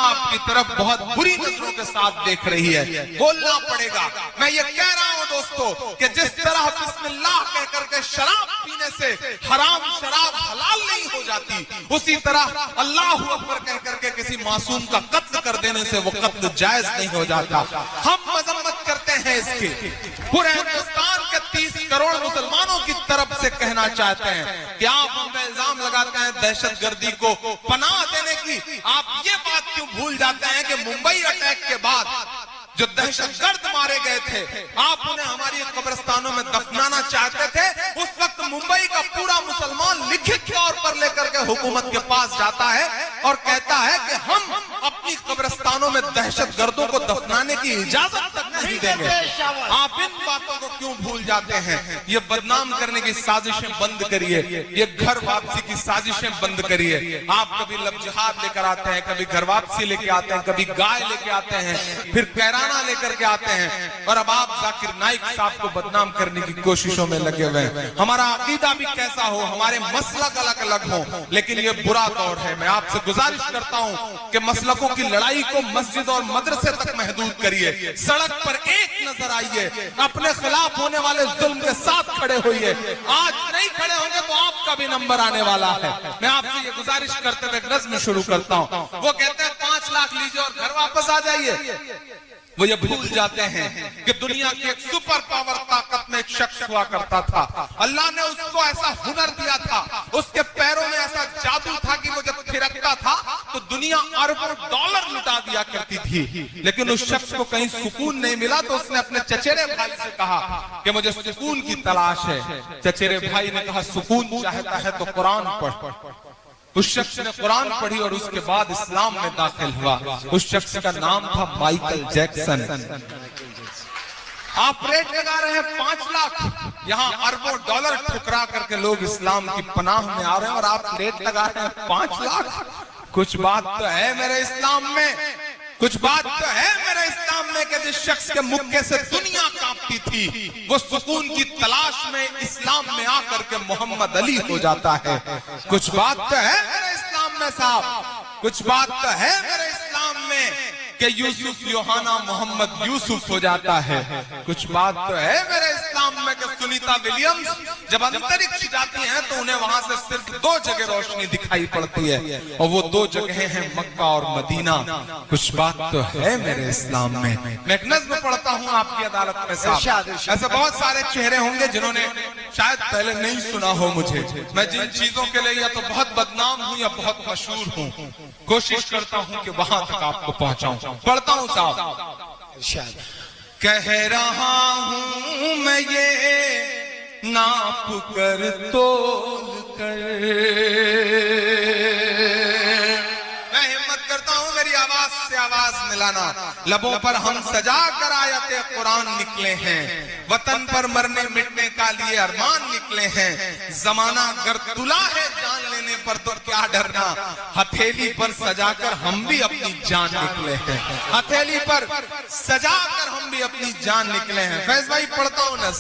आपकी तरफ बहुत बुरी नजरों के साथ देख रही है। बोलना पड़ेगा। मैं ये कह रहा हूं दोस्तों कि जिस तरह बिस्मिल्लाह कह करके शराब पीने से हराम शराब हलाल नहीं हो जाती, उसी तरह अल्लाह अकबर कह करके किसी मासूम का कत्ल कर देने से वो कत्ल जायज नहीं हो जाता। हम मजम्मत करते हैं इसके। पूरे हिंदुस्तान के 30 करोड़ मुसलमानों की तरफ से कहना चाहते हैं कि आप हम पे इल्जाम लगाते हैं दहशतगर्दी को पनाह देने की। आप ये बात क्यों भूल जाते हैं कि मुंबई अटैक के बाद जो दहशतगर्द मारे गए थे, आप उन्हें हमारी कब्रिस्तानों में दफनाना चाहते थे। उस वक्त मुंबई का पूरा मुसलमान लिखित तौर पर लेकर के हुकूमत के पास जाता है और कहता है कि हम अपनी कब्रिस्तानों में दहशतगर्दों को दफनाने की इजाजत तक नहीं देंगे। आप इन बातों को क्यों भूल जाते हैं? ये बदनाम करने की साजिशें बंद करिए, ये घर वापसी की साजिशें बंद करिए। आप कभी लब जिहाद लेकर आते हैं, कभी घर वापसी लेके आते हैं, कभी गाय लेके आते हैं, फिर कैराना लेकर के आते हैं, और अब आप जाकिर नाइक साहब को बदनाम करने की कोशिशों में लगे हुए हैं। हमारा अकीदा भी कैसा हो, हमारे मसलक अलग अलग हो, लेकिन ये बुरा दौर है। मैं आपसे गुजारिश करता हूं कि मसलकों की लड़ाई को मस्जिद और मदरसे तक महदूद करिए। सड़क पर एक नजर आइए, अपने खिलाफ होने वाले जुल्म के साथ खड़े होइए। आज नहीं खड़े होंगे तो आपका भी नंबर आने वाला है। मैं आपसे ये गुजारिश करते हुए नज्म शुरू करता हूं। वो कहते हैं 5 लाख लीजिए और घर वापस आ जाइए। वो ये भूल जाते हैं कि दुनिया की एक सुपर पावर ताकत में एक शख्स हुआ करता था। अल्लाह ने उसको ऐसा हुनर दिया था, उसके पैरों में ऐसा जादू था कि वो जब थिरकता था तो दुनिया अरबों डॉलर लुटा दिया करती थी। लेकिन उस शख्स को कहीं सुकून नहीं मिला तो उसने अपने चचेरे भाई से कहा कि मुझे सुकून की तलाश है। चचेरे भाई ने कहा सुकून चाहता है तो कुरान पढ़। उस शख्स ने कुरान पढ़ी और उसके बाद इस्लाम में दाखिल हुआ। उस शख्स का नाम था माइकल जैक्सन। आप रेट लगा रहे हैं 5 लाख, यहाँ अरबों डॉलर ठुकरा करके लोग इस्लाम की पनाह में आ रहे हैं और आप रेट लगा रहे हैं 5 लाख। कुछ बात तो है मेरे इस्लाम में, कुछ बात तो है मेरे इस्लाम में कि जिस शख्स के मुक्के से दुनिया कांपती थी वो सुकून की तलाश में इस्लाम में आकर के मोहम्मद अली हो जाता है। कुछ बात तो है मेरे इस्लाम में साहब, कुछ बात तो है मेरे इस्लाम में कि यूसुफ योहाना मोहम्मद यूसुफ हो जाता है। कुछ बात तो है मेरे इस्लाम में कि सुनीता विलियम्स जब अंतरिक्ष जाती हैं तो उन्हें वहां से सिर्फ 2 जगह रोशनी दिखाई पड़ती है और वो 2 जगहें हैं मक्का और मदीना। कुछ बात तो है मेरे इस्लाम में। मैं एक नज़्म पढ़ता हूँ आपकी अदालत में साहब। ऐसे बहुत सारे चेहरे होंगे जिन्होंने शायद पहले नहीं सुना हो मुझे। मैं जिन चीजों के लिए या तो बहुत बदनाम हूँ या बहुत मशहूर हूँ, कोशिश करता हूँ कि वहां तक आपको पहुंचाऊं। पढ़ता हूं साहब। कह रहा हूं मैं ये नाप कर तोल कर, मैं हिम्मत करता हूं मेरी आवाज से आवाज मिलाना। लबों पर हम सजा कर आयते कुरान निकले हैं, वतन पर मरने मिटने का लिए अरमान निकले हैं। जमाना गर तुला है जान लेने पर तो क्या डरना, हथेली पर सजाकर हम भी अपनी जान निकले हैं। हथेली पर सजाकर हम भी अपनी जान निकले हैं। फैज भाई पढ़ता हूं ना।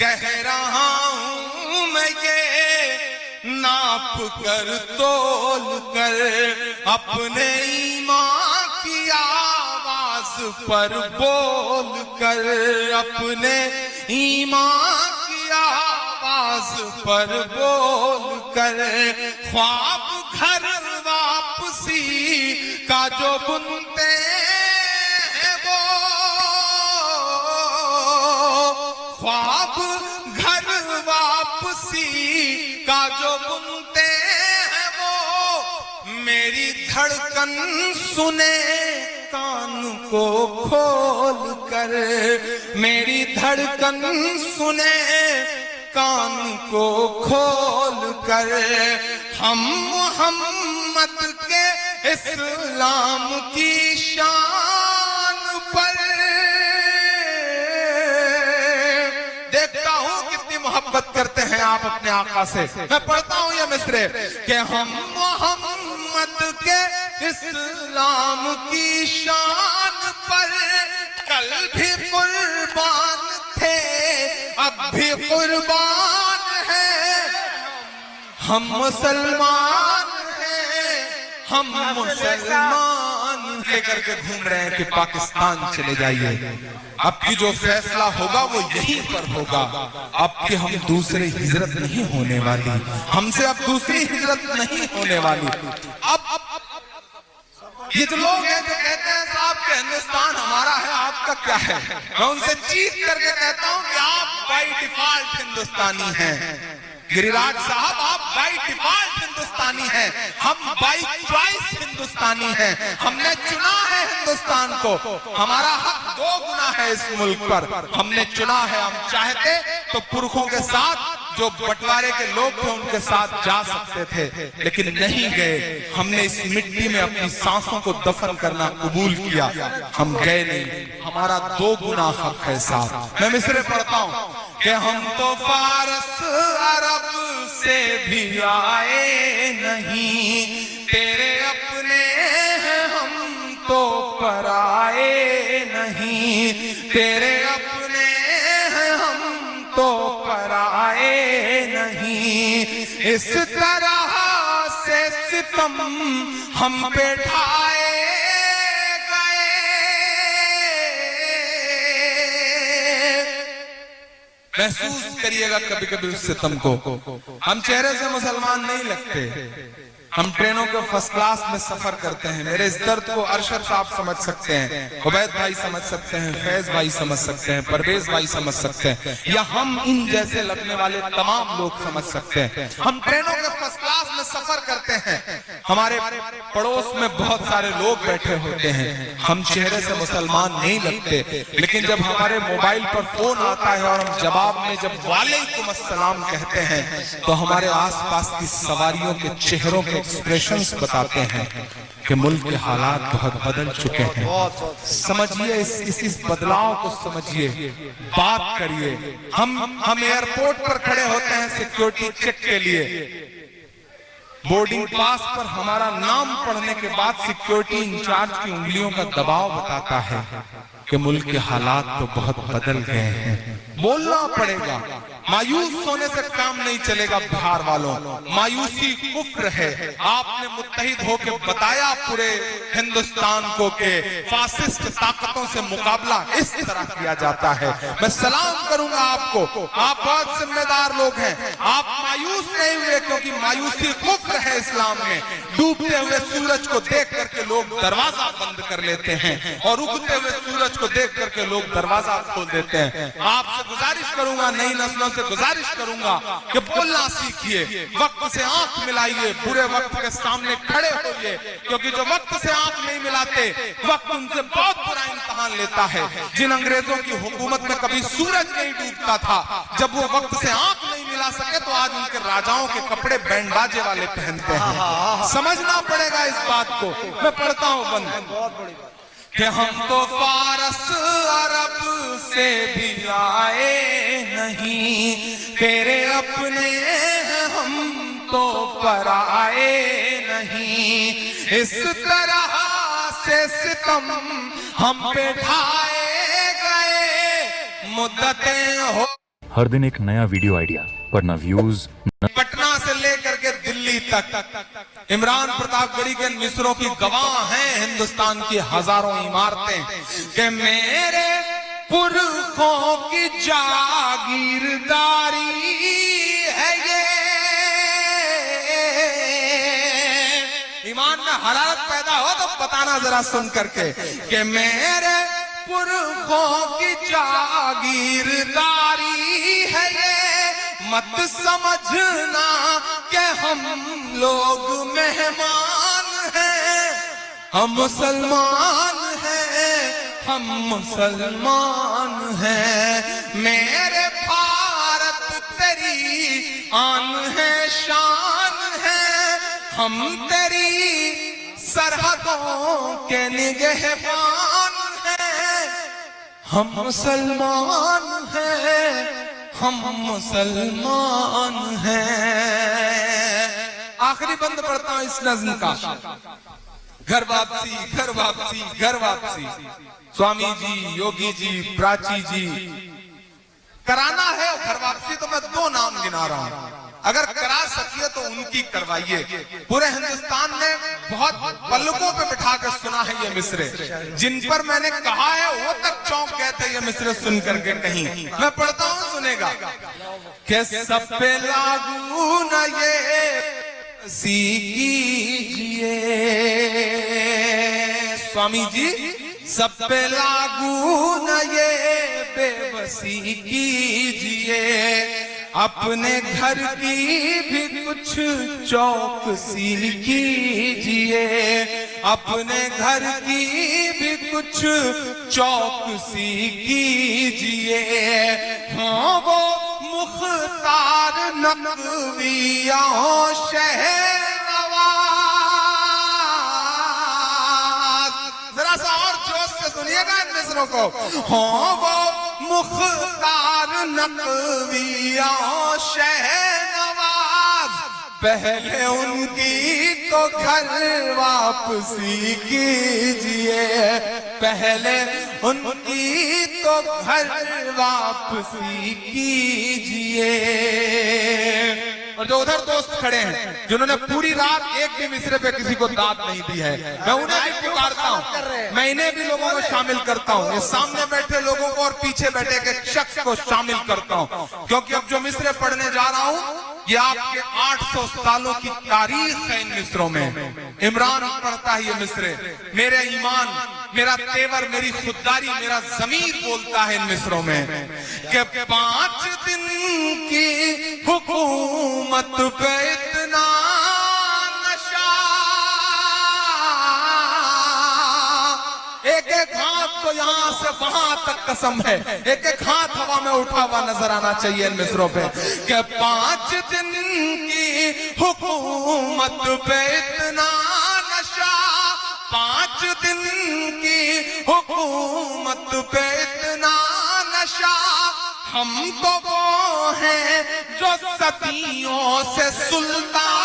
कह रहा हूं मैं ये नाप कर तोल कर, अपने ईमान की आवाज पर बोल कर, अपने ईमान की आवाज पर बोल कर, ख्वाब घर वापसी का जो बुनते हैं वो, ख्वाब घर वापसी का जो बुनते हैं वो, मेरी धड़कन सुने कान को खोल कर, मेरी धड़कन सुने कान को खोल कर। हम मोहम्मद के इस्लाम की शान पर, देखता हूं कितनी मोहब्बत करते हैं आप अपने आका से। मैं पढ़ता हूं ये मिसरे कि हम मोहम्मद के इस्लाम की शान पर कल भी कुर्बान थे, अब भी कुर्बान है। हम मुसलमान हैं, हम मुसलमान लेकर के घूम रहे हैं कि पाकिस्तान चले जाइए। अब की जो फैसला होगा वो यहीं पर होगा। अब कि हम दूसरी हिजरत नहीं होने वाली, हमसे अब दूसरी हिजरत नहीं होने वाली। अब ये जो लोग हैं जो कहते हैं साहब कि हिंदुस्तान हमारा है, आपका क्या है, मैं उनसे चीख करके कहता हूं कि आप बाय डिफॉल्ट हिंदुस्तानी हैं। गिरिराज साहब, आप बाय डिफॉल्ट हिंदुस्तानी हैं, हम बाय चॉइस हिंदुस्तानी हैं। हमने चुना है हिंदुस्तान को, हमारा हक 2 गुना है इस मुल्क पर। हमने चुना है, हम चाहते तो पुरखों के साथ जो बंटवारे के लोग थे उनके साथ जा सकते थे, लेकिन नहीं गए। हमने इस मिट्टी में अपनी सांसों को दफन करना कबूल किया, हम गए नहीं। हमारा 2 गुना हक है साहब। मैं मिसरे पढ़ता हूं कि हम तो फारस अरब से भी आए नहीं, तेरे अपने हैं हम तो पराए नहीं, तेरे अपने हैं हम तो पराए नहीं। इस तरह से सितम हम पे ढाए गए। महसूस करिएगा कभी कभी उस सितम को। हम चेहरे से मुसलमान नहीं लगते, हम ट्रेनों के फर्स्ट क्लास में सफर करते हैं। मेरे इस दर्द को अरशद साहब समझ सकते हैं, उबैद भाई समझ सकते हैं, फैज भाई समझ सकते हैं, परवेज भाई समझ सकते हैं, या हम इन जैसे लगने वाले तमाम लोग समझ सकते हैं। हम ट्रेनों के फर्स्ट क्लास में सफर करते हैं, हमारे पड़ोस में बहुत सारे लोग बैठे होते हैं, हम चेहरे से मुसलमान नहीं लगते, लेकिन जब हमारे मोबाइल पर फोन आता है और हम जवाब में जब वालेकुम अस्सलाम कहते हैं तो हमारे आसपास की सवारियों के चेहरों के एक्सप्रेशंस बताते हैं कि मुल्क के हालात बहुत बदल चुके हैं। समझिए इस बदलाव को समझिए, बात करिए। हम एयरपोर्ट पर खड़े होते हैं सिक्योरिटी चेक के लिए, बोर्डिंग पास पर हमारा नाम पढ़ने के बाद सिक्योरिटी इंचार्ज की उंगलियों का दबाव बताता है कि मुल्क के हालात तो बहुत बदल गए हैं। बोलना पड़ेगा, मायूस होने से काम नहीं चलेगा। बिहार वालों, मायूसी कुफ्र है। आपने मुत्तहिद होकर बताया पूरे हिंदुस्तान को कि फासिस्ट ताकतों से मुकाबला इस तरह किया जाता है। मैं सलाम करूंगा आपको, आप बहुत जिम्मेदार लोग हैं। आप मायूस नहीं हुए, क्योंकि मायूसी कुफ्र है इस्लाम में। डूबते हुए सूरज को देख करके लोग दरवाजा बंद कर लेते हैं और उगते हुए सूरज को देख करके लोग दरवाजा खोल देते हैं। आपसे गुजारिश करूंगा, नई नस्लों से गुजारिश करूंगा कि बोलना सीखिए, वक्त से आंख मिलाइए, बुरे वक्त के सामने खड़े होइए, क्योंकि जो वक्त से आंख नहीं मिलाते वक्त उनसे बहुत बुरा इम्तिहान लेता है। जिन अंग्रेजों की हुकूमत में कभी सूरज नहीं डूबता था, जब वो वक्त से आंख नहीं मिला सके तो आज उनके राजाओं के कपड़े बैंड बाजे वाले पहनते हैं। समझना पड़ेगा इस बात को। मैं पढ़ता हूं बंद कि हम तो फारस अरब से भी आए नहीं, तेरे अपने हैं हम तो पराए नहीं। इस तरह से सितम हम पे ढाए गए, मुद्दतें हो। हर दिन एक नया वीडियो आइडिया, पर ना व्यूज। पटना से लेकर के दिल्ली तक इमरान प्रतापगढ़ी के मिसरों की गवाह हैं हिंदुस्तान की हजारों इमारतें कि मेरे पुरखों की जागीरदारी है ये। ईमान में हरारत पैदा हो तो बताना जरा सुन करके कि मेरे पुरखों की जागीरदारी है ये। मत समझना कि हम लोग मेहमान हैं, हम मुसलमान हैं, हम मुसलमान हैं। मेरे भारत तेरी आन है, शान है, हम तेरी सरहदों के निगहबान हैं। हम मुसलमान हैं, हम मुसलमान हैं। आखिरी बंद पढ़ता हूं इस नज्म का। घर वापसी, घर वापसी, घर वापसी। स्वामी जी, योगी जी, प्राची जी, कराना है घर वापसी तो मैं 2 नाम गिना रहा हूं। अगर करा सकिए तो उनकी करवाइए। पूरे हिंदुस्तान में बहुत पलकों पे बिठा कर सुना सुना है ये मिसरे, जिन पर मैंने कहा है वो तक चौंक गए थे ये मिसरे सुन करके। कहीं मैं पढ़ता हूं, सुनेगा। कि सब पे लागू न ये कीजिए स्वामी जी, सब पे लागू न ये बेबसी कीजिए, अपने घर की भी कुछ चौकसी कीजिए, अपने घर की भी कुछ चौकसी कीजिए। हाँ वो मुख्तार नकविया शहनवाज, जरा सा और जोश से सुनिएगा इन मिसरों को। हाँ वो मुख्तार नकविया शहनवाज, पहले उनकी तो घर वापसी कीजिए, पहले उनकी तो घर वापसी कीजिए। और जो उधर दोस्त खड़े हैं जिन्होंने पूरी रात एक भी मिसरे पे किसी को दाद नहीं दी है, मैं उन्हें भी पुकारता हूँ, मैं इन्हें भी लोगों को शामिल करता हूँ, ये सामने बैठे लोगों को और पीछे बैठे एक शख्स को शामिल करता हूँ, क्योंकि अब जो मिसरे पढ़ने जा रहा हूँ ये आपके 800 सालों की तारीख है इन मिसरों में। इमरान पढ़ता है ये मिसरे, मेरे ईमान, मेरा तेवर, मेरी खुददारी, मेरा ज़मीर बोलता है इन मिसरों में कि 5 दिन की हुकूमत पे इतना नशा, एक एक हाथ तो यहाँ से वहां तक कसम है, एक एक हाथ हवा में उठा हुआ नजर आना चाहिए इन मिसरों पे कि 5 दिन की हुकूमत पे इतना नशा, 5 दिन की हुकूमत पे इतना नशा, हम तो वो हैं जो सदियों से सुल्तान